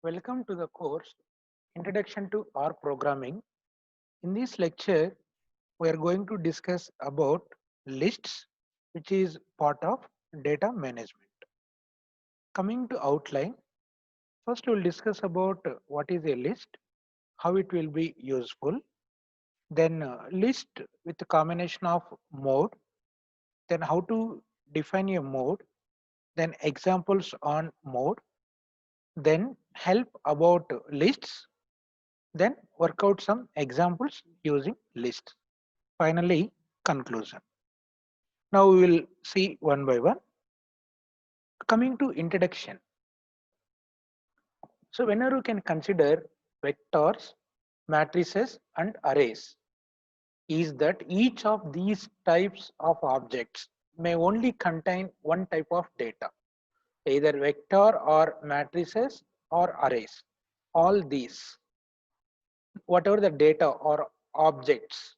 Welcome to the course Introduction to R Programming. In this lecture, we are going to discuss about lists, which is part of data management. Coming to outline, first we'll discuss about what is a list, how it will be useful, then list with a combination of mode, then how to define a mode, then examples on mode, then help about lists, then work out some examples using lists. Finally, conclusion. Now we will see one by one. Coming to introduction. So whenever you can consider vectors, matrices and arrays, is that each of these types of objects may only contain one type of data, either vector or matrices or arrays. All these, whatever the data or objects,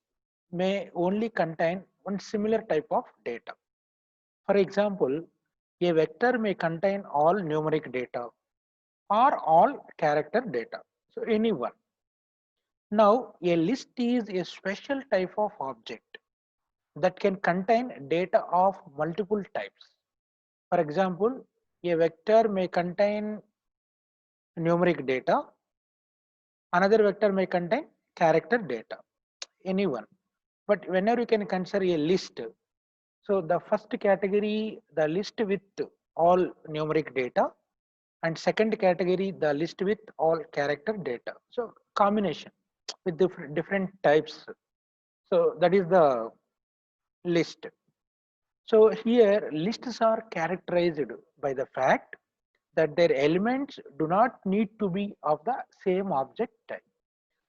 may only contain one similar type of data. For example, a vector may contain all numeric data or all character data. So any one. Now a list is a special type of object that can contain data of multiple types. For example, a vector may contain numeric data, another vector may contain character data, any one. But whenever you can consider a list, so the first category, the list with all numeric data, and second category, the list with all character data. So combination with different types. So that is the list. So here lists are characterized by the fact that their elements do not need to be of the same object type.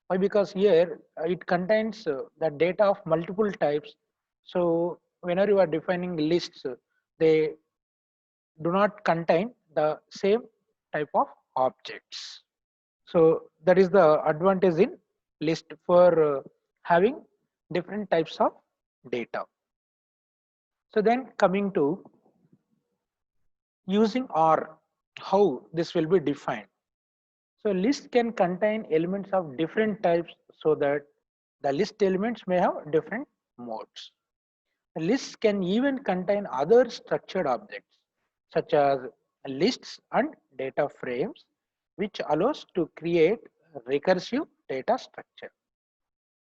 Why? Because here it contains the data of multiple types. So whenever you are defining lists, they do not contain the same type of objects. So that is the advantage in list for having different types of data. So then coming to using R, how this will be defined. So list can contain elements of different types so that the list elements may have different modes. Lists can even contain other structured objects such as lists and data frames, which allows to create recursive data structure.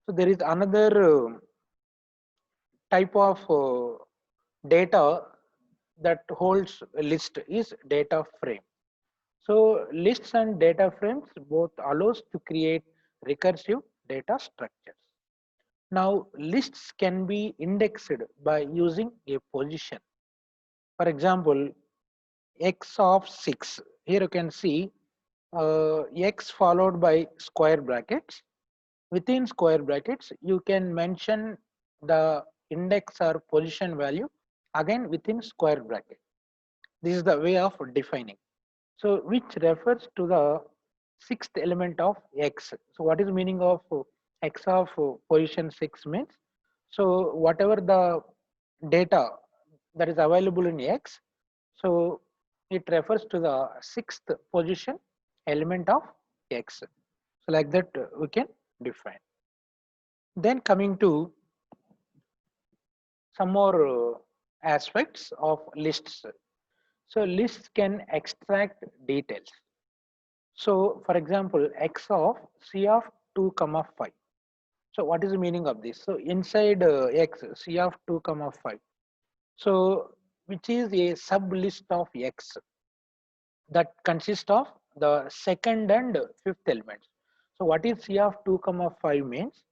So there is another type of data that holds a list is data frame. So lists and data frames both allows to create recursive data structures. Now lists can be indexed by using a position. For example, x of 6. Here you can see x followed by square brackets. Within square brackets, you can mention the index or position value again within square bracket. This is the way of defining. So which refers to the sixth element of x. So what is meaning of x of position 6 means? So whatever the data that is available in x, so it refers to the sixth position element of x. So like that we can define. Then coming to some more aspects of lists. So lists can extract details. So for example, x of c of 2 comma 5. So what is the meaning of this? So inside x, c of 2 comma 5. So which is a sub list of x that consists of the second and fifth elements. So what is c of 2 comma 5 means?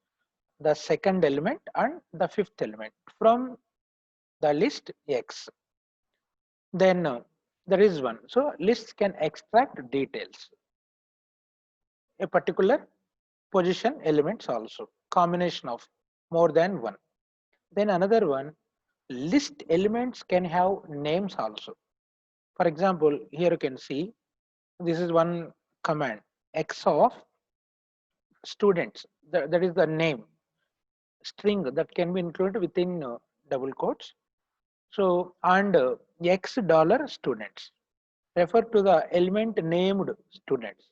The second element and the fifth element from the list x. Then there is one. So lists can extract details, a particular position elements also, combination of more than one. Then another one, list elements can have names also. For example, here you can see this is one command, x of students, that is the name string that can be included within double quotes. So and x dollar students refer to the element named students.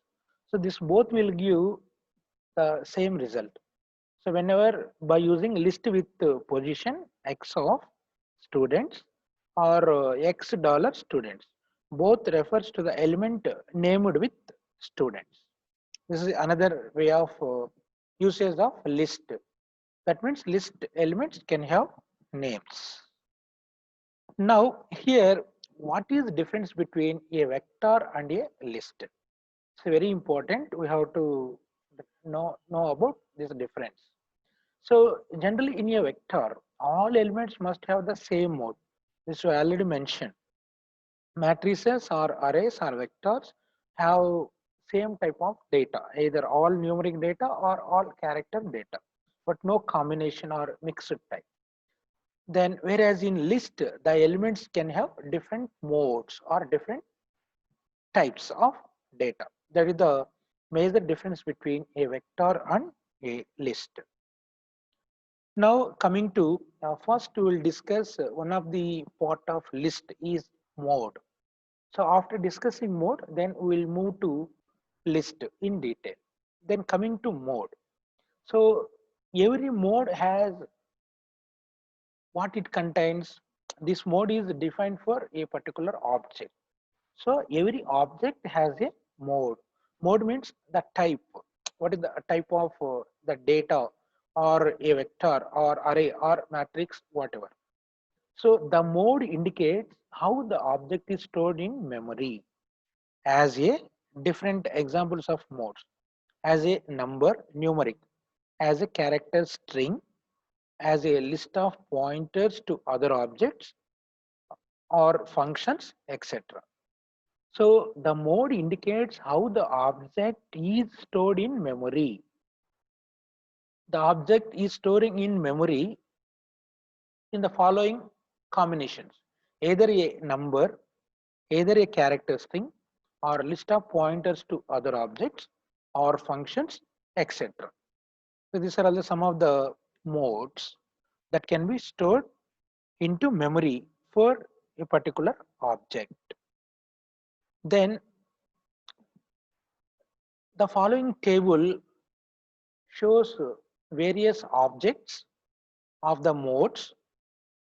So this both will give the same result. So whenever by using list with position x of students or x dollar students, both refers to the element named with students. This is another way of usage of list. That means list elements can have names. Now here, what is the difference between a vector and a list? It's very important. We have to know about this difference. So generally in a vector, all elements must have the same mode. This we already mentioned. Matrices or arrays or vectors have same type of data, either all numeric data or all character data, but no combination or mixed type. Then whereas in list, the elements can have different modes or different types of data. That is the major difference between a vector and a list. Now coming to first we will discuss one of the part of list is mode. So after discussing mode, then we will move to list in detail. Then coming to mode. So every mode has what it contains. This mode is defined for a particular object. So every object has a mode. Mode means the type. What is the type of the data or a vector or array or matrix, whatever. So the mode indicates how the object is stored in memory as a different examples of modes, as a number, numeric, as a character string, as a list of pointers to other objects or functions, etc. So the mode indicates how the object is stored in memory. The object is storing in memory in the following combinations: either a number, either a character string, or list of pointers to other objects or functions, etc. So these are all some of the modes that can be stored into memory for a particular object. Then the following table shows various objects of the modes,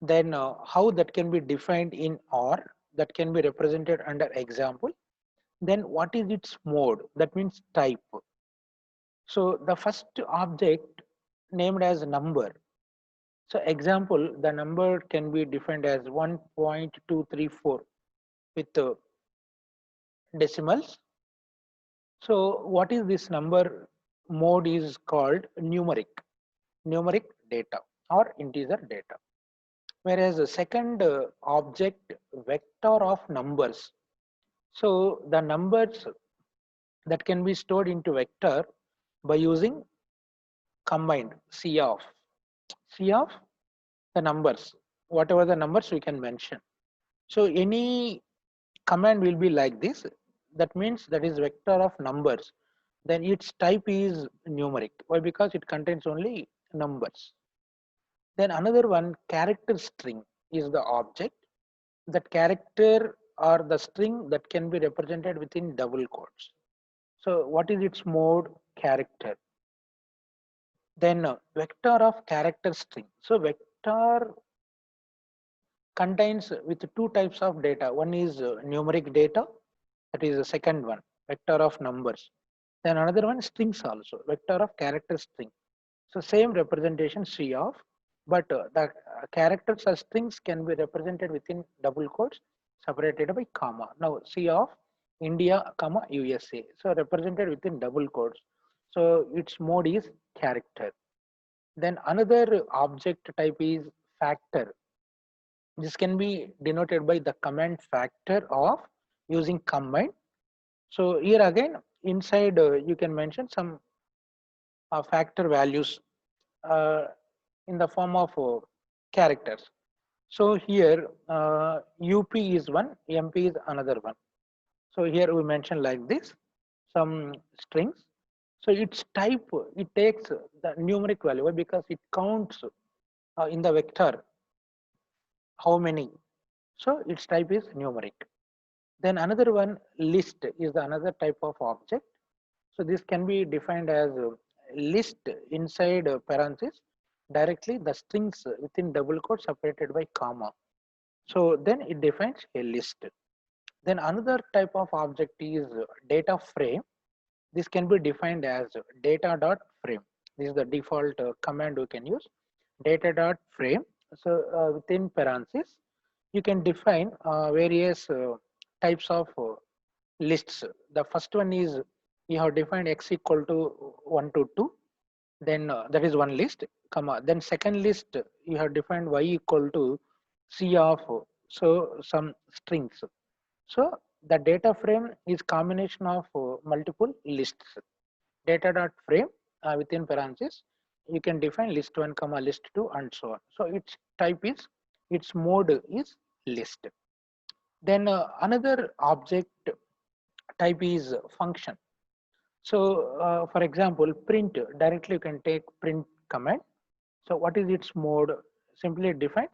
then how that can be defined in R, that can be represented under example, then what is its mode, that means type. So the first object named as number. So example, the number can be defined as 1.234 with decimals. So what is this number mode is called numeric data or integer data. Whereas the second object vector of numbers. So the numbers that can be stored into vector by using combined C of the numbers, whatever the numbers we can mention. So any command will be like this. That means that is vector of numbers. Then its type is numeric. Why? Because it contains only numbers. Then another one, character string is the object. That character or the string that can be represented within double quotes. So what is its mode? Character. Then vector of character string. So vector contains with two types of data. One is numeric data, that is the second one, vector of numbers. Then another one strings also, vector of character string. So same representation C of, but the characters or strings can be represented within double quotes separated by comma. Now C of India, comma USA. So represented within double quotes. So its mode is character. Then another object type is factor. This can be denoted by the command factor of using combine. So here again, inside you can mention some factor values uh, in the form of characters. So here UP is one, MP is another one. So here we mention like this, some strings. So its type, it takes the numeric value because it counts in the vector how many. So its type is numeric. Then another one, list is the another type of object. So this can be defined as list inside parentheses, directly the strings within double quote separated by comma. So then it defines a list. Then another type of object is data frame. This can be defined as data.frame. This is the default command we can use, data.frame. So within parentheses, you can define various types of lists. The first one is you have defined x equal to 1 to 2, then that is one list, comma. Then second list you have defined y equal to c of so some strings. So the data frame is combination of multiple lists. Data dot frame within parentheses, you can define list one, comma list two, and so on. So its type is, its mode is list. Then another object type is function. So for example, print, directly you can take print command. So what is its mode? Simply it defines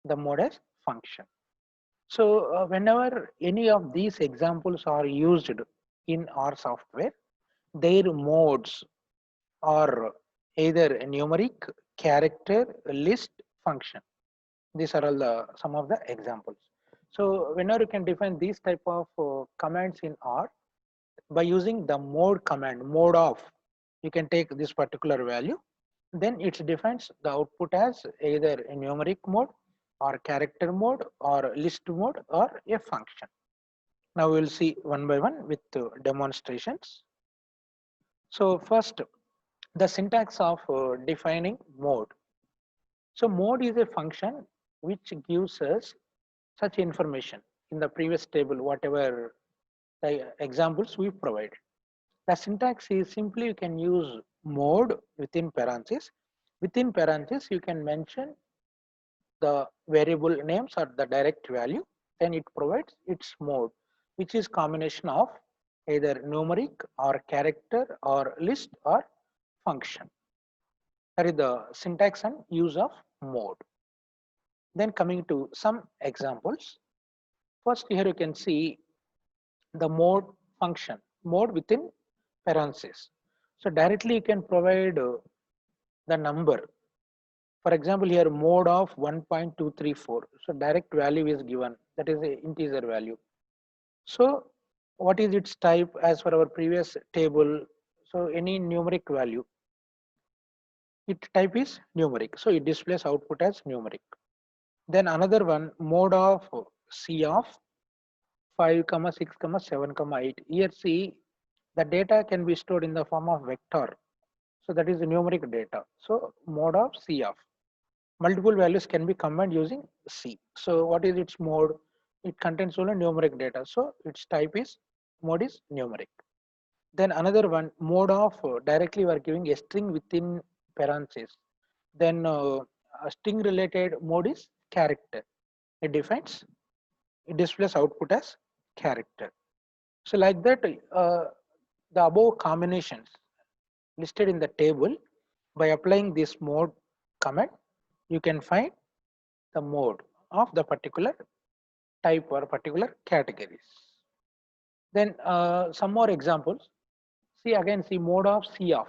the mode as function. So whenever any of these examples are used in our software, their modes are either numeric, character, list, function. These are all the some of the examples. So whenever you can define these type of commands in R by using the mode command, mode of, you can take this particular value, then it defines the output as either a numeric mode or character mode or list mode or a function. Now we will see one by one with demonstrations. So first, the syntax of defining mode. So mode is a function which gives us such information in the previous table, whatever the examples we provided. The syntax is simply you can use mode within parentheses. Within parentheses, you can mention the variable names or the direct value, then it provides its mode, which is combination of either numeric or character or list or function. That is the syntax and use of mode. Then coming to some examples. First here you can see the mode function, mode within parentheses. So directly you can provide the number. For example, here mode of 1.234. So direct value is given, that is a integer value. So what is its type as per our previous table? So any numeric value, its type is numeric. So it displays output as numeric. Then another one, mode of C of 5, 6, 7, 8. Here see the data can be stored in the form of vector. So that is the numeric data. So mode of C of. Multiple values can be combined using C. So what is its mode? It contains only numeric data. So its type is, mode is numeric. Then another one, mode of directly we are giving a string within parentheses. Then a string related mode is character. It defines, it displays output as character. So like that, the above combinations listed in the table, by applying this mode command, you can find the mode of the particular type or particular categories. Then some more examples. See again, see mode of C of.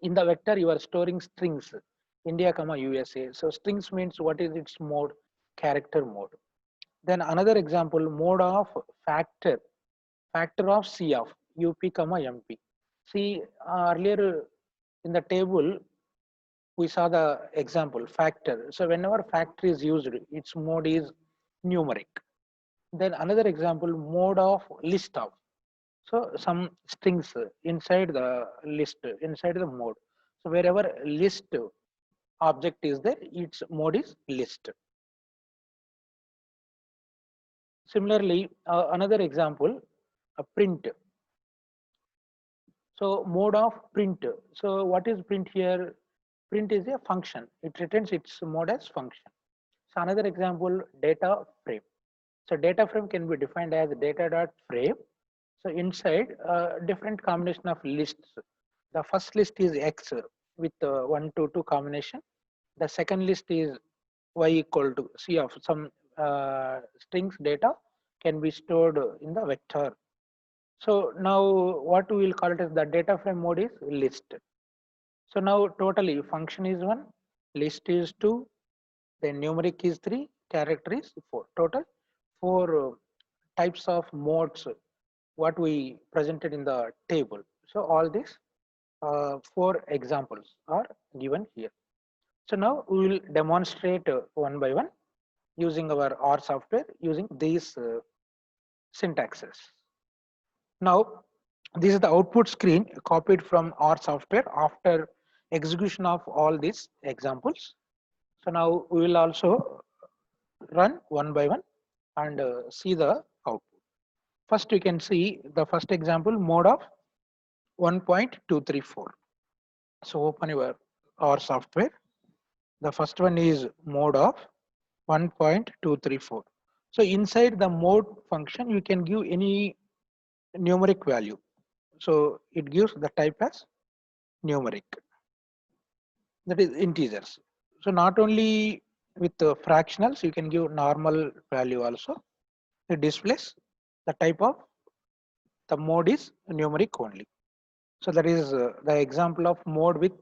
In the vector, you are storing strings, India, USA. So strings means what is its mode? Character mode. Then another example, mode of factor, factor of C of UP, MP. See earlier in the table, we saw the example factor. So whenever factor is used, its mode is numeric. Then another example, mode of list of. So some strings inside the list, inside the mode. So wherever list object is there, its mode is list. Similarly, another example, a print. So mode of print. So what is print here? Print is a function. It returns its mode as function. So another example, data frame. So data frame can be defined as data.frame. So inside different combination of lists. The first list is X with 1 to 2 combination. The second list is Y equal to C of some strings data can be stored in the vector. So now what we will call it as the data frame mode is list. So now totally function is 1, list is 2, then numeric is 3, character is 4. Total 4 types of modes what we presented in the table. So all these 4 examples are given here. So now we will demonstrate one by one using our R software using these syntaxes. Now this is the output screen copied from R software after execution of all these examples. So now we will also run one by one and see the output. First you can see the first example mode of 1.234. So open your R software. The first one is mode of 1.234. So inside the mode function, you can give any numeric value. So it gives the type as numeric, that is integers. So not only with the fractionals, you can give normal value also. It displays the type of the mode is numeric only. So that is the example of mode with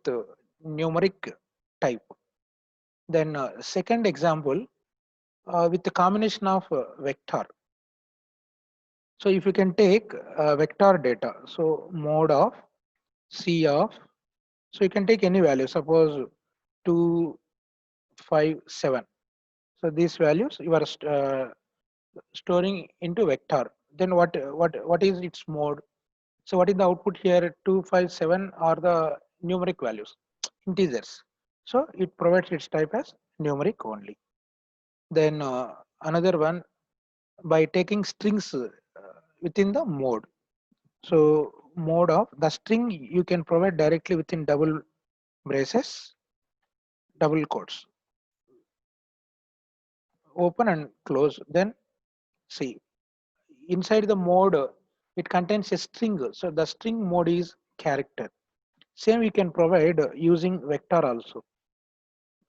numeric type. Then second example with the combination of vector. So if you can take vector data, so mode of C of, so you can take any value, suppose 2, 5, 7. So these values you are storing into vector. Then what is its mode? So what is the output here? 2, 5, 7 are the numeric values, integers. So it provides its type as numeric only. Then another one by taking strings within the mode. So mode of the string you can provide directly within double braces, double quotes, open and close. Then see inside the mode it contains a string. So the string mode is character. Same we can provide using vector also.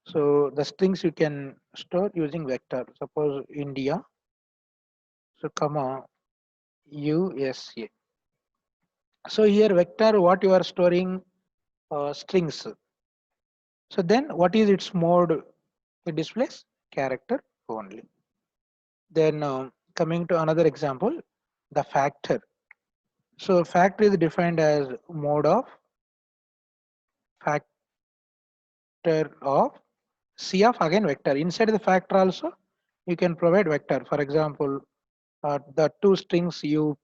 So the strings you can store using vector. Suppose India, so comma USA. So here vector what you are storing strings. So then what is its mode? It displays character only. Then coming to another example, the factor. So factor is defined as mode of factor of C of again vector. Inside the factor also you can provide vector. For example, the two strings UP,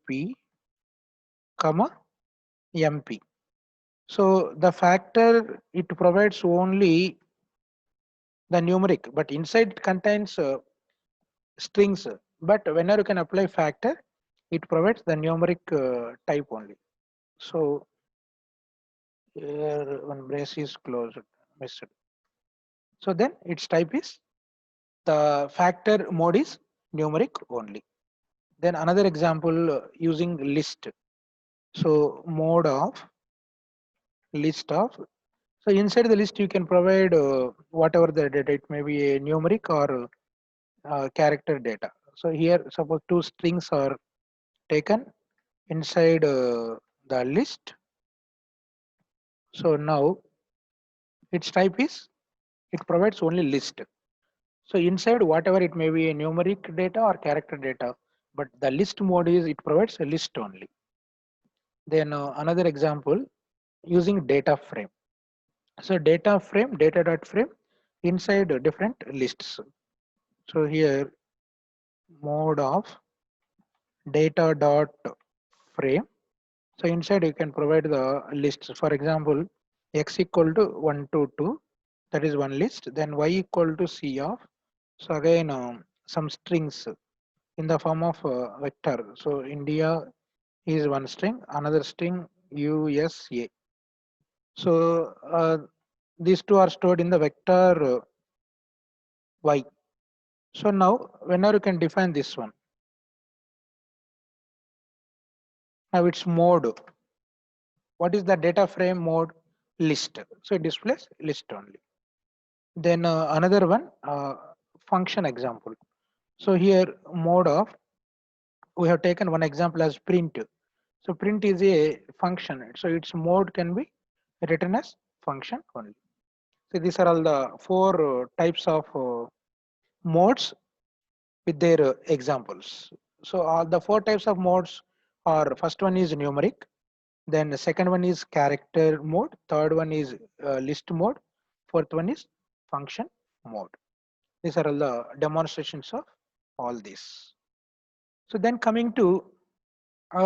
comma MP. So the factor it provides only the numeric, but inside it contains strings. But whenever you can apply factor, it provides the numeric type only. So here one brace is closed, missed. So then its type is the factor mode is numeric only. Then another example using list. So mode of list of. So inside the list you can provide whatever the data. It may be a numeric or character data. So here suppose two strings are taken inside the list. So now its type is it provides only list. So inside whatever it may be a numeric data or character data, but the list mode is it provides a list only. Then another example using data frame. So data frame, data dot frame inside different lists. So here mode of data dot frame. So inside you can provide the lists. For example, x equal to 1 to 2, that is one list. Then y equal to c of. So again some strings in the form of vector. So India is one string, another string USA. So these two are stored in the vector y. So now whenever you can define this one, now its mode. What is the data frame mode? List. So it displays list only. Then another one function example. So here mode of we have taken one example as print. So print is a function. So its mode can be written as function only. So these are all the four types of modes with their examples. So all the four types of modes are: first one is numeric, then the second one is character mode, third one is list mode, fourth one is function mode. These are all the demonstrations of all this. So then coming to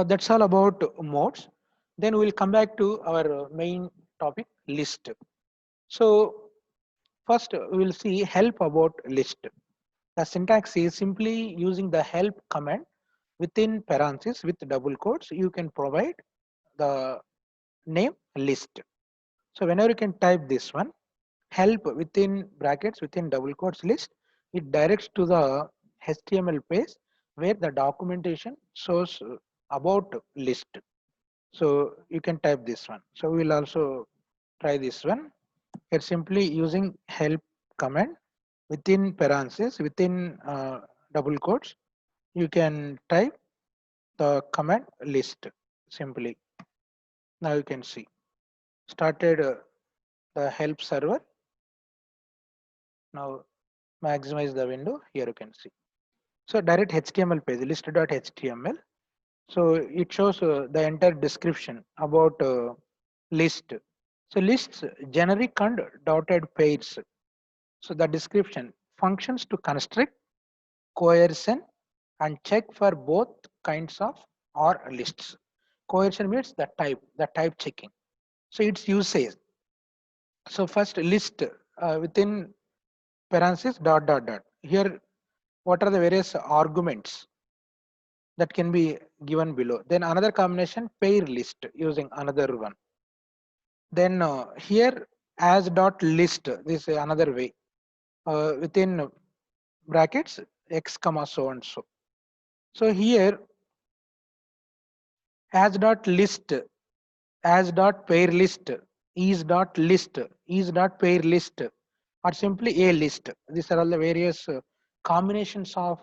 that's all about modes. Then we'll come back to our main topic, list. So first we will see help about list. The syntax is simply using the help command within parentheses with double quotes. You can provide the name list. So whenever you can type this one, help within brackets within double quotes list, it directs to the HTML page where the documentation shows about list. So you can type this one. So we'll also try this one. It's simply using help command within parentheses within double quotes. You can type the command list simply. Now you can see started the help server. Now maximize the window. Here you can see. So direct HTML page list.html. So it shows the entire description about list. So lists generic and dotted pairs. So the description functions to construct, coercion, and check for both kinds of or lists. Coercion means the type checking. So its usage. So first list within parentheses dot dot dot. Here, what are the various arguments that can be given below? Then another combination pair list using another one. Then here as dot list. This is another way within brackets x comma so and so. So here as dot list, as dot pair list, is dot pair list, or simply a list. These are all the various combinations of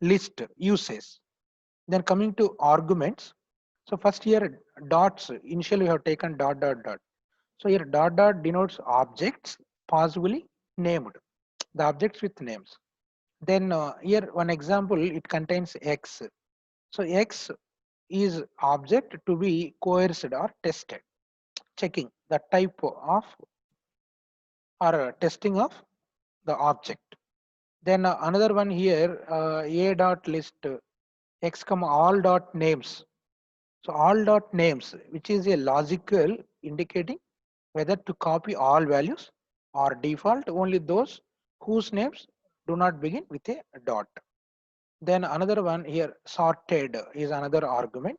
list uses. Then coming to arguments. So first here dots, initially we have taken dot dot dot. So here dot dot denotes objects possibly named, the objects with names. Then here one example, it contains X. So X is object to be coerced or tested, checking the type of or testing of the object. Then another one here, a dot list x comma all dot names. So all dot names, which is a logical indicating whether to copy all values or default only those whose names do not begin with a dot. Then another one here, sorted is another argument.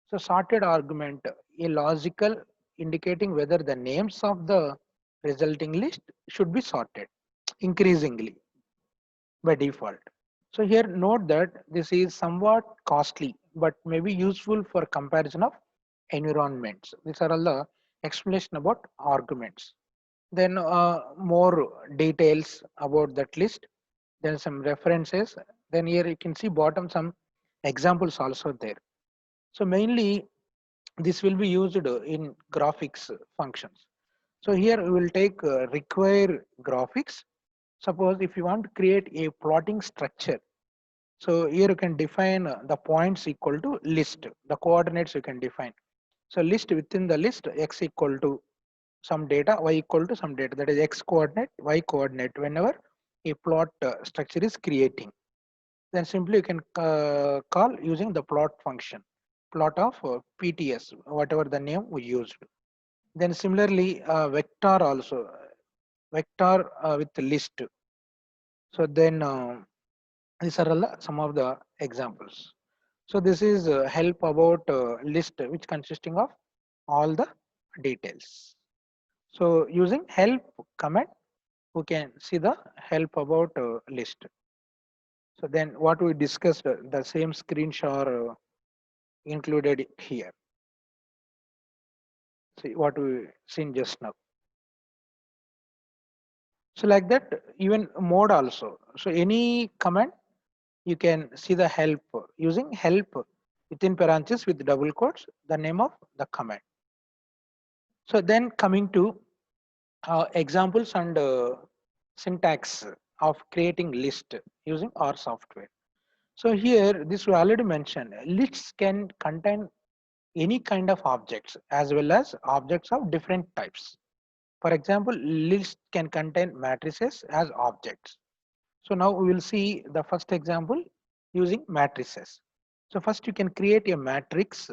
So sorted argument, a logical indicating whether the names of the resulting list should be sorted increasingly by default. So here note that this is somewhat costly but may be useful for comparison of environments. These are all the explanation about arguments. Then more details about that list. Then some references. Then here you can see bottom some examples also there. So mainly this will be used in graphics functions. So here we will take require graphics. Suppose if you want to create a plotting structure, so here you can define the points equal to list, the coordinates you can define. So list within the list x equal to some data, y equal to some data, that is x coordinate, y coordinate whenever a plot structure is creating. Then simply you can call using the plot function, plot of PTS, whatever the name we used. Then similarly vector also, vector with list. So then these are all some of the examples. So this is help about list which consisting of all the details. So using help command, we can see the help about list. So then what we discussed, the same screenshot included here. See what we seen just now. So like that, even mode also. So any command, you can see the help using help within parentheses with double quotes the name of the command. So then coming to examples and syntax of creating list using R software. So here, this we already mentioned, lists can contain any kind of objects as well as objects of different types. For example, list can contain matrices as objects. So now we will see the first example using matrices. So first you can create a matrix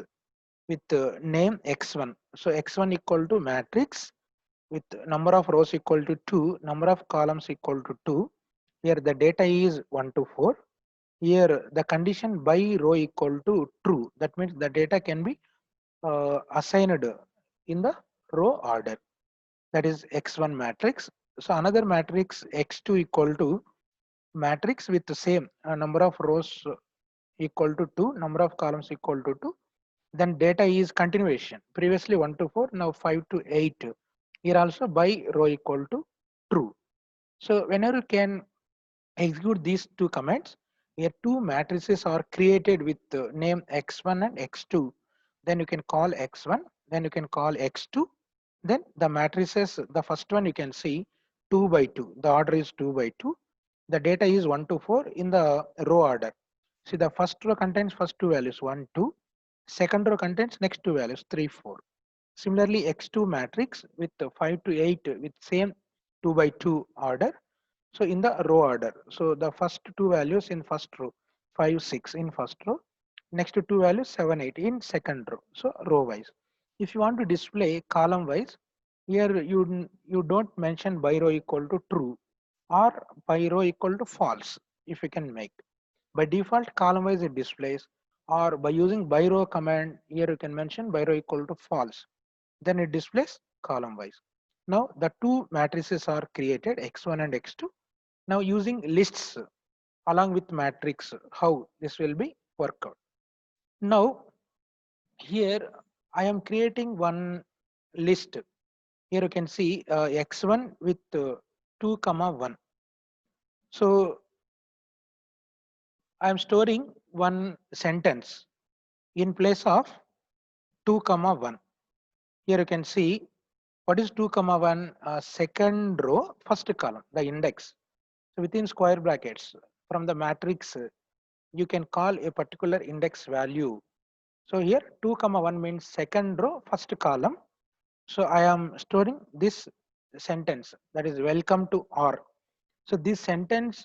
with name x1. So x1 equal to matrix with number of rows equal to 2, number of columns equal to 2. Here the data is 1 to 4. Here the condition by row equal to true. That means the data can be assigned in the row order. That is x1 matrix. So another matrix x2 equal to matrix with the same number of rows equal to 2, number of columns equal to 2. Then data is continuation. Previously 1 to 4, now 5 to 8. Here also by row equal to true. So whenever you can execute these two commands, here two matrices are created with the name x1 and x2. Then you can call x1, then you can call x2. Then the matrices, the first one you can see 2 by 2. The order is 2 by 2. The data is 1 to 4 in the row order. See, the first row contains first two values 1, 2. Second row contains next two values 3, 4. Similarly, x2 matrix with 5 to 8 with same 2 by 2 order. So in the row order, so the first two values in first row, 5, 6 in first row, next two values 7, 8 in second row. So row wise. If you want to display column wise, here you don't mention by row equal to true or by row equal to false if you can make. By default column wise it displays, or by using by row command, here you can mention by row equal to false. Then it displays column wise. Now the two matrices are created x1 and x2. Now using lists along with matrix, how this will be worked out. Now here I am creating one list. Here you can see x1 with 2 comma 1. So I am storing one sentence in place of 2 comma 1. Here you can see what is 2 comma 1, second row first column, the index. So within square brackets from the matrix you can call a particular index value. So here 2 comma 1 means second row first column. So I am storing this sentence, that is welcome to R. So this sentence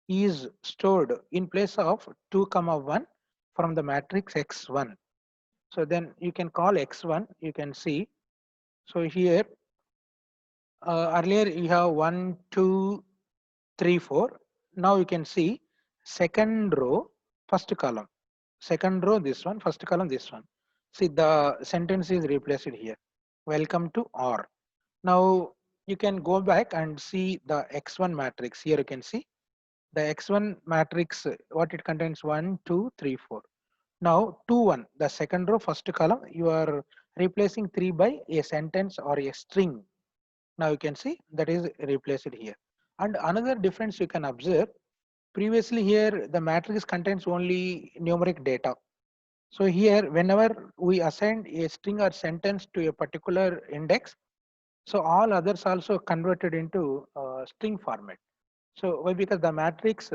is stored in place of 2 comma 1 from the matrix x1. So then you can call x1, you can see. So here earlier you have 1, 2, 3, 4. Now you can see second row first column, second row this one, first column this one. See, the sentence is replaced here, welcome to R. Now you can go back and see the x1 matrix. Here you can see the x1 matrix, what it contains, 1, 2, 3, 4. Now 2, 1, the second row first column, you are replacing 3 by a sentence or a string. Now you can see that is replaced here. And another difference you can observe, previously here the matrix contains only numeric data. So here whenever we assign a string or sentence to a particular index, so all others also converted into string format. So why? Because the matrix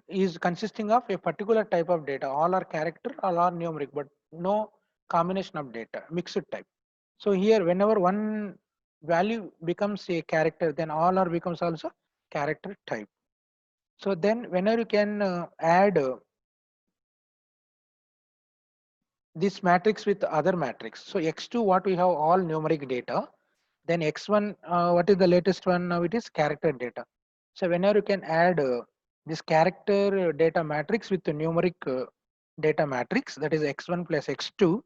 is consisting of a particular type of data. All are character, all are numeric, but no combination of data, mixed type. So here whenever one value becomes a character, then all are becomes also character type. So then whenever you can add this matrix with other matrix. So x2 what we have all numeric data, then x1 what is the latest one, now it is character data. So whenever you can add this character data matrix with the numeric data matrix, that is x1 plus x2,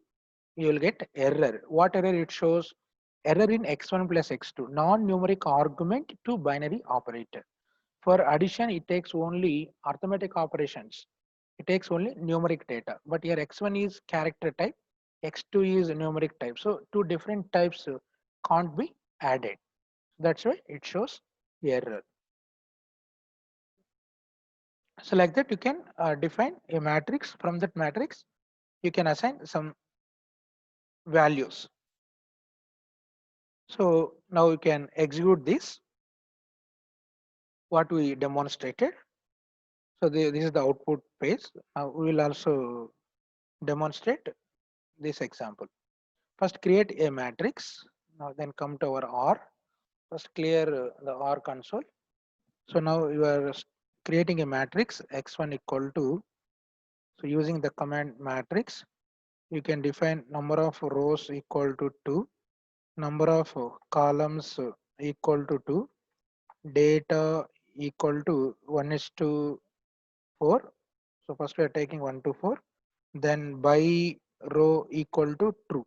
you will get error. What error it shows? Error in x1 plus x2, non-numeric argument to binary operator. For addition, it takes only arithmetic operations. It takes only numeric data. But here x1 is character type, x2 is numeric type. So two different types can't be added. That's why it shows error. So like that, you can define a matrix. From that matrix, you can assign some values. So now you can execute this, what we demonstrated. So this is the output page. Now we will also demonstrate this example. First create a matrix. Now then come to our R. First clear the R console. So now you are creating a matrix x1 equal to, so using the command matrix, you can define number of rows equal to 2, number of columns equal to 2, data equal to 1 is to 4. So first we are taking 1 to 4, then by row equal to true.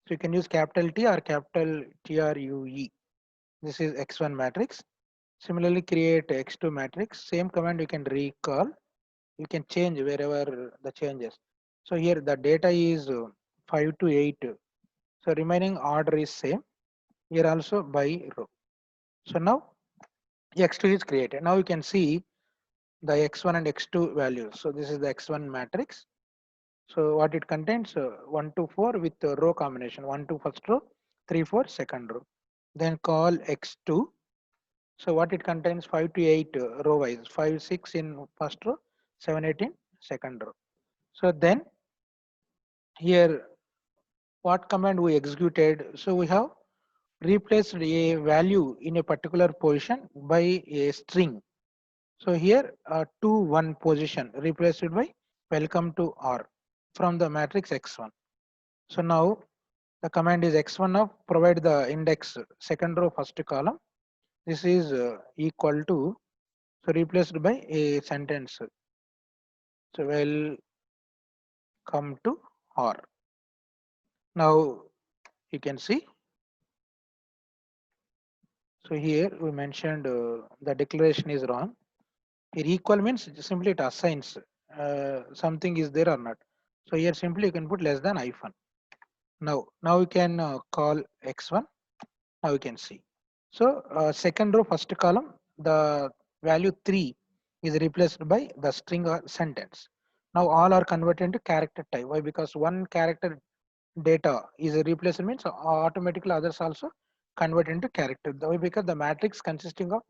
So you can use capital T or capital TRUE. This is x1 matrix. Similarly, create x2 matrix. Same command you can recall. You can change wherever the changes. So here the data is 5 to 8. So remaining order is same. Here also by row. So now x2 is created. Now you can see the x1 and x2 values. So this is the x1 matrix. So what it contains 1 to 4 with row combination, 1 to first row, 3 4 second row. Then call x2. So what it contains 5 to 8 row wise, 5 6 in first row, 7 8 in second row. So then here what command we executed. So we have replaced a value in a particular position by a string. So here 2 1 position replaced by welcome to R from the matrix x1. So now the command is x1 of provide the index second row first column. This is equal to, so replaced by a sentence. So welcome to R. Now you can see. So here we mentioned the declaration is wrong. Here equal means simply it assigns something is there or not. So here simply you can put less than hyphen. Now you can call x1. Now you can see. So second row first column, the value 3 is replaced by the string or sentence. Now all are converted into character type. Why? Because one character data is replaced means automatically others also convert into character. Why? Because the matrix consisting of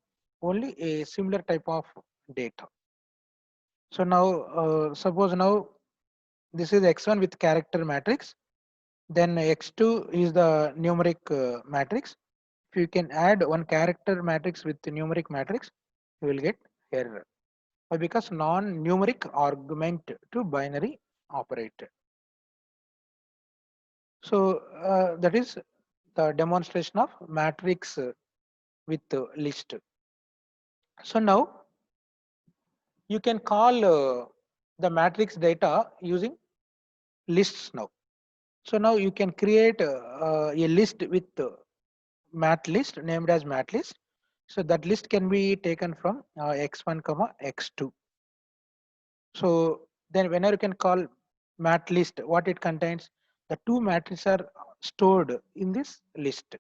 only a similar type of data. So now suppose now this is x1 with character matrix, then x2 is the numeric matrix. If you can add one character matrix with the numeric matrix, you will get error. Why? Because non-numeric argument to binary operator. So that is the demonstration of matrix with list. So now you can call the matrix data using lists now. So now you can create a list with mat list named as mat list. So that list can be taken from x1 comma x2. So then whenever you can call mat list, what it contains, the two matrices are stored in this list.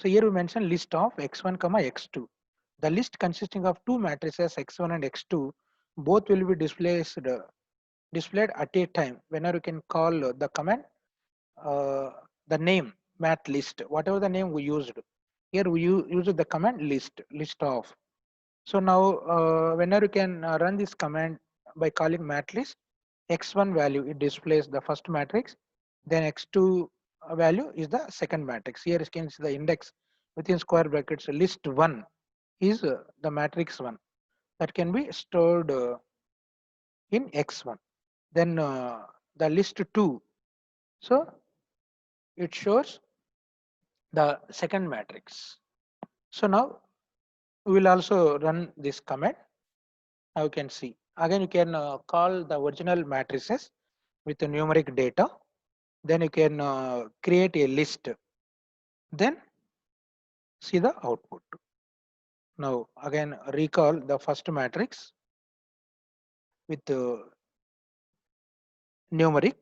So here we mention list of x1 comma x2. The list consisting of two matrices x1 and x2, both will be displayed at a time. Whenever you can call the command, uh, the name mat list, whatever the name we used. Here we use the command list of. So now whenever you can run this command by calling matlist, x1 value it displays the first matrix, then x2 value is the second matrix. Here you can see the index within square brackets list 1 is the matrix 1 that can be stored in x1. Then the list 2, so it shows the second matrix. So now we will also run this command. Now you can see again you can call the original matrices with the numeric data, then you can create a list, then see the output. Now again recall the first matrix with the numeric.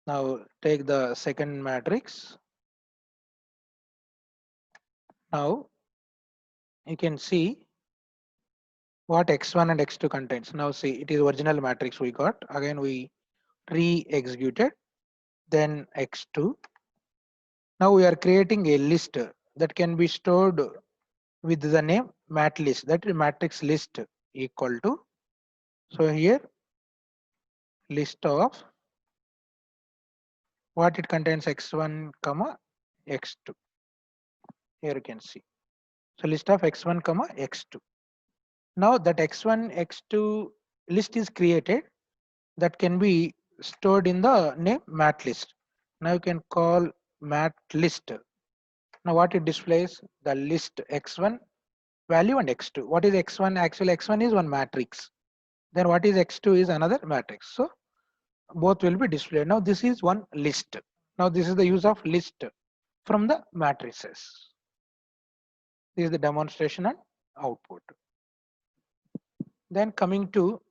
Now take the second matrix. Now you can see what x1 and x2 contains. Now see, it is original matrix we got. Again, we re-executed, then x2. Now we are creating a list that can be stored with the name mat list, that is matrix list equal to, so here list of what it contains x1 comma x2. Here you can see, so list of x1 comma x2. Now that x1 x2 list is created, that can be stored in the name mat list. Now you can call mat list. Now what it displays, the list x1 value and x2. What is x1? Actually x1 is one matrix, then what is x2 is another matrix, so both will be displayed. Now this is one list. Now this is the use of list from the matrices. This is the demonstration and output. Then coming to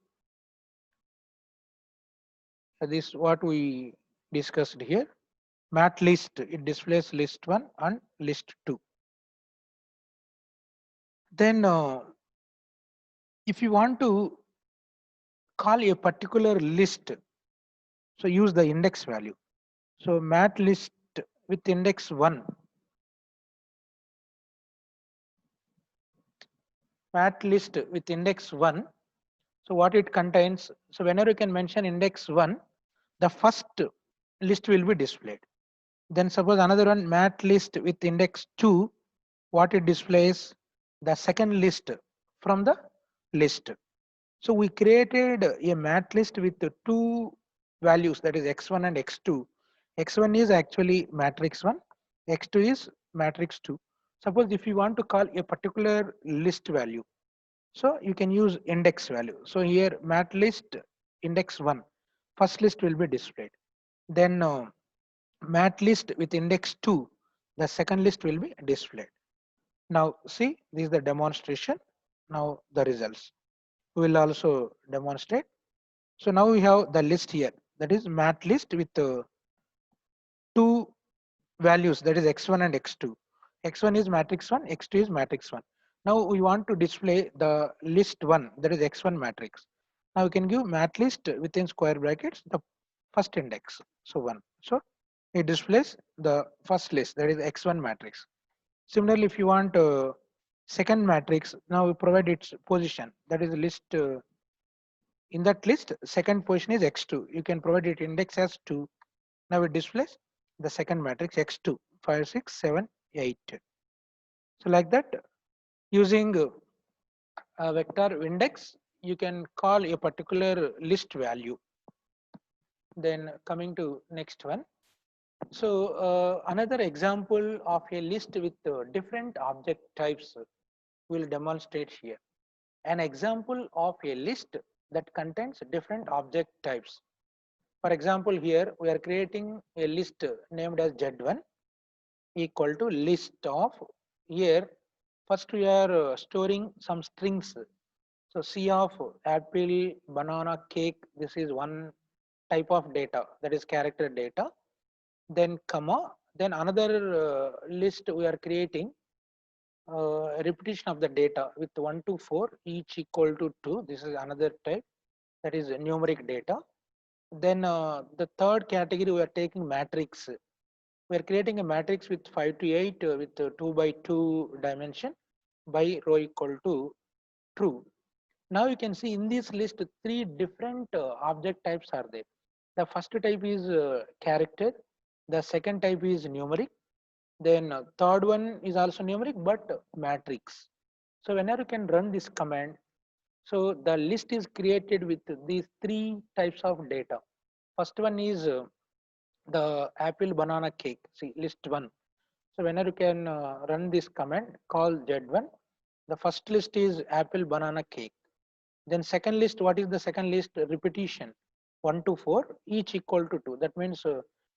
this, what we discussed here, mat list, it displays list 1 and list 2. Then if you want to call a particular list, so use the index value. So mat list with index 1, mat list with index 1. So what it contains, so whenever you can mention index 1, the first list will be displayed. Then suppose another one, mat list with index 2, what it displays, the second list from the list. So we created a mat list with the two values, that is x1 and x2. X1 is actually matrix 1, x2 is matrix 2. Suppose if you want to call a particular list value, so you can use index value. So here mat list index 1, first list will be displayed. Then mat list with index 2, the second list will be displayed. Now see, this is the demonstration. Now the results we will also demonstrate. So now we have the list here, that is mat list with two values, that is x1 and x2. X1 is matrix 1, x2 is matrix 1. Now we want to display the list 1, that is x1 matrix. Now we can give mat list within square brackets the first index, so 1. So it displays the first list, that is x1 matrix. Similarly, if you want second matrix, now we provide its position, that is list in that list second position is x2. You can provide it index as 2. Now it displays the second matrix x2, 5, 6, 7, 8. So like that, using a vector index, you can call a particular list value. Then coming to next one. So another example of a list with different object types will demonstrate here. An example of a list that contains different object types. For example, here we are creating a list named as Z1 equal to list of, here first we are storing some strings. So C of apple, banana, cake, this is one type of data, that is character data. Then comma, then another list we are creating repetition of the data with 1 to 4 each equal to 2. This is another type, that is numeric data. Then the third category we are taking matrix. We are creating a matrix with 5 to 8 with 2 by 2 dimension by row equal to true. Now you can see in this list three different object types are there. The first type is character, the second type is numeric, then third one is also numeric but matrix. So whenever you can run this command, so the list is created with these three types of data. First one is the apple, banana, cake. See list one. So whenever you can run this command, call Z1. The first list is apple, banana, cake. Then second list, what is the second list? Repetition 1 to 4 each equal to 2. That means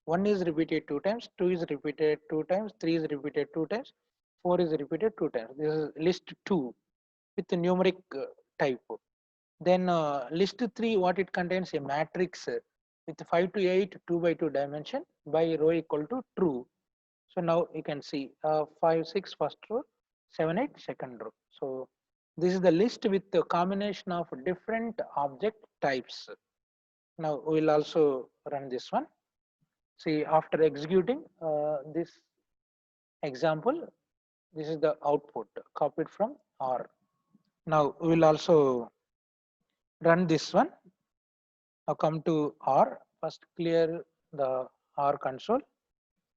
1 is repeated 2 times, 2 is repeated 2 times, 3 is repeated 2 times, 4 is repeated 2 times. This is list 2 with the numeric type. Then list 3, what it contains? A matrix with 5 to 8 2 by 2 dimension by row equal to true. So now you can see 5 6 first row, 7 8 second row. So This is the list with the combination of different object types. Now we will also run this one. See, after executing this example, this is the output copied from R. Now we will also run this one. Now come to R. First clear the R console.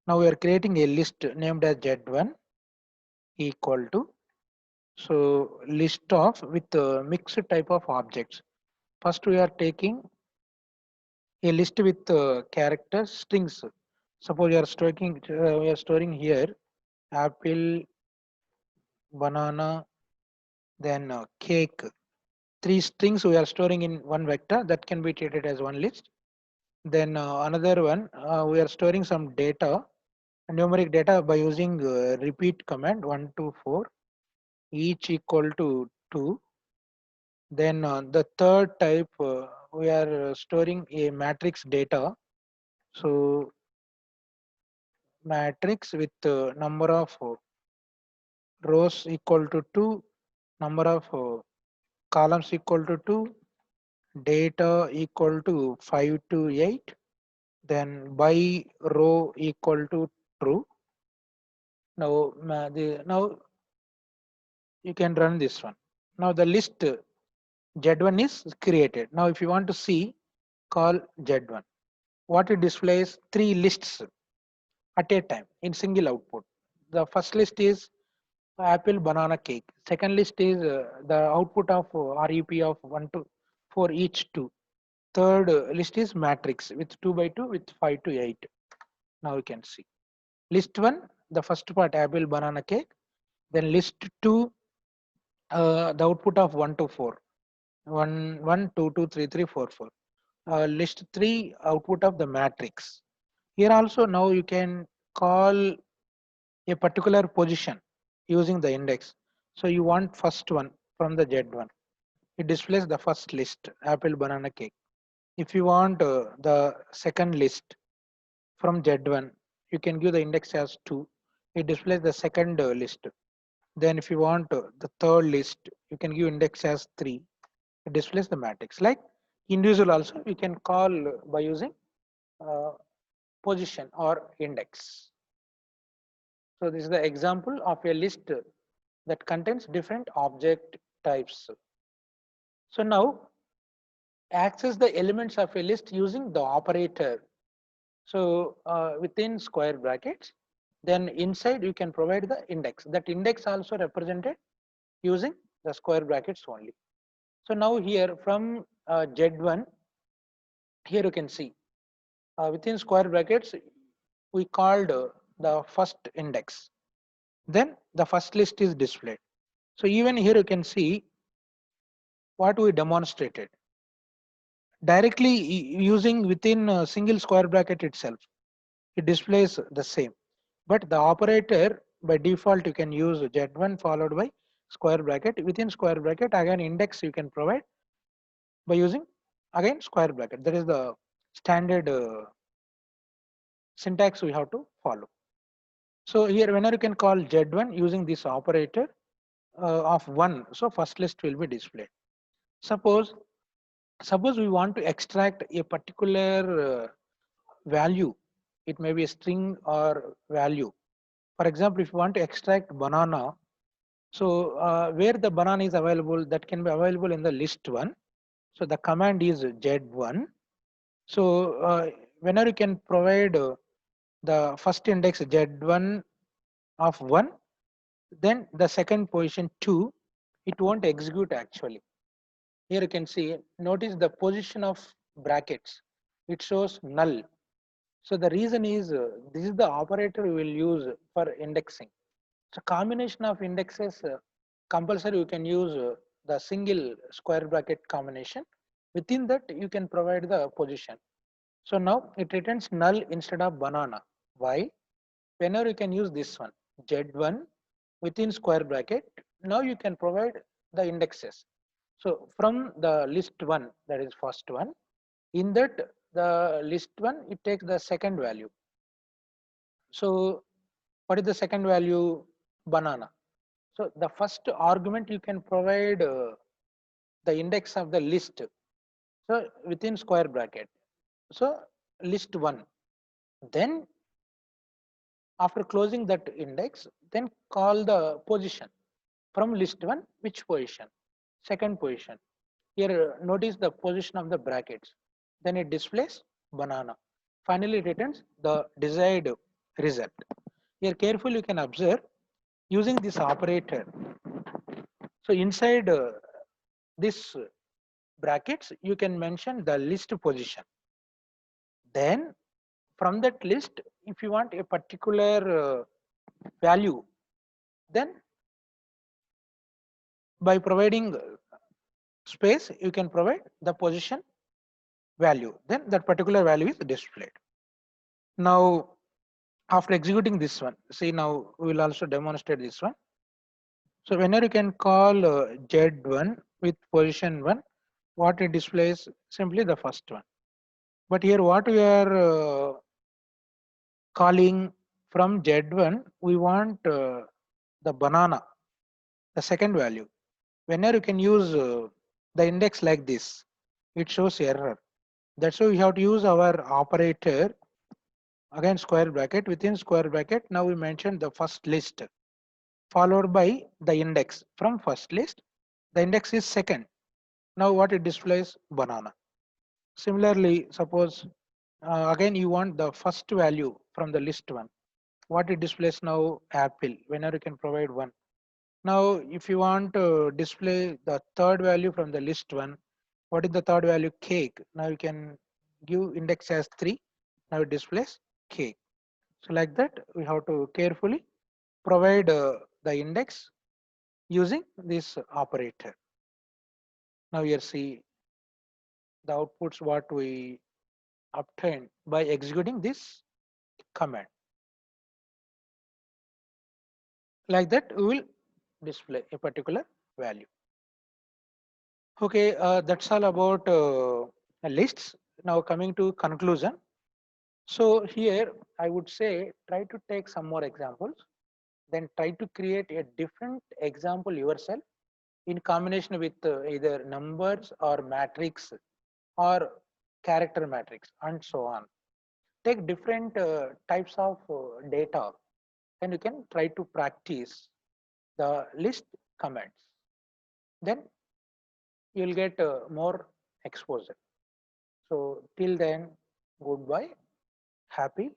Now we are creating a list named as Z1 equal to, so list of with mixed type of objects. First we are taking a list with characters strings. Suppose we are storing here apple, banana, then cake. Three strings we are storing in one vector that can be treated as one list. Then another one, we are storing some data, numeric data by using repeat command 1 to 4, each equal to 2. Then the third type, we are storing a matrix data. So matrix with number of rows equal to 2, number of columns equal to 2, data equal to 5 to 8, then by row equal to true. Now, now you can run this one. Now the list Z1 is created. Now if you want to see, call Z1. What it displays, three lists at a time in single output. The first list is apple, banana, cake. Second list is the output of REP of 1 to 4 each two. Third list is matrix with 2 by 2 with 5 to 8. Now you can see. List 1, the first part apple, banana, cake. Then list 2, the output of 1 to 4. 1, 1, 2, 2, 3, 3, 4, 4. List 3, output of the matrix. Here also now you can call a particular position using the index. So you want first one from the Z1. It displays the first list, apple, banana, cake. If you want the second list from Z1, you can give the index as 2. It displays the second list. Then if you want the third list, you can give index as 3. It displays the matrix. Like individual also, you can call by using uh, position or index. So this is the example of a list that contains different object types. So now access the elements of a list using the operator. So within square brackets, then inside you can provide the index. That index also represented using the square brackets only. So now here from Z1, here you can see within square brackets, we called the first index. Then the first list is displayed. So even here you can see what we demonstrated directly using within a single square bracket itself. It displays the same, but the operator by default you can use Z1 followed by square bracket. Within square bracket again index you can provide by using again square bracket. That is the standard syntax we have to follow. So here whenever you can call Z1 using this operator of 1, so first list will be displayed. Suppose we want to extract a particular value. It may be a string or value. For example, if you want to extract banana, so where the banana is available, that can be available in the list 1. So the command is Z1. So whenever you can provide the first index Z1 of 1, then the second position 2, it won't execute actually. Here you can see, notice the position of brackets. It shows null. So the reason is this is the operator we will use for indexing. So combination of indexes, compulsory you can use the single square bracket combination. Within that you can provide the position. So now it returns null instead of banana. Why? Whenever you can use this one, Z1 within square bracket, now you can provide the indexes. So from the list 1, that is first one, in that the list 1, it takes the second value. So what is the second value? Banana. So the first argument you can provide the index of the list. So within square bracket. So list 1. Then after closing that index, then call the position from list 1, which position? Second position. Here notice the position of the brackets. Then it displays banana. Finally it returns the desired result. Here carefully you can observe using this operator. So inside this brackets, you can mention the list position. Then from that list, if you want a particular value, then by providing space, you can provide the position value. Then that particular value is displayed. Now, after executing this one, see now we will also demonstrate this one. So whenever you can call Z1 with position 1, what it displays simply the first one. But here what we are calling from Z1, we want the banana, the second value. Whenever you can use the index like this, it shows error. That's why we have to use our operator, again square bracket, within square bracket. Now we mentioned the first list followed by the index from first list. The index is second. Now what it displays? Banana. Similarly, suppose again you want the first value from the list one. What it displays now? Apple. Whenever you can provide one. Now if you want to display the third value from the list one, what is the third value? Cake. Now you can give index as 3. Now it displays cake. So like that we have to carefully provide the index using this operator. Now here see the outputs what we obtained by executing this command. Like that we will display a particular value. Okay, that's all about lists. Now coming to conclusion. So here I would say try to take some more examples, then try to create a different example yourself in combination with either numbers or matrix or character matrix and so on. Take different types of data and you can try to practice the list commands. Then you will get more exposure. So till then, goodbye, happy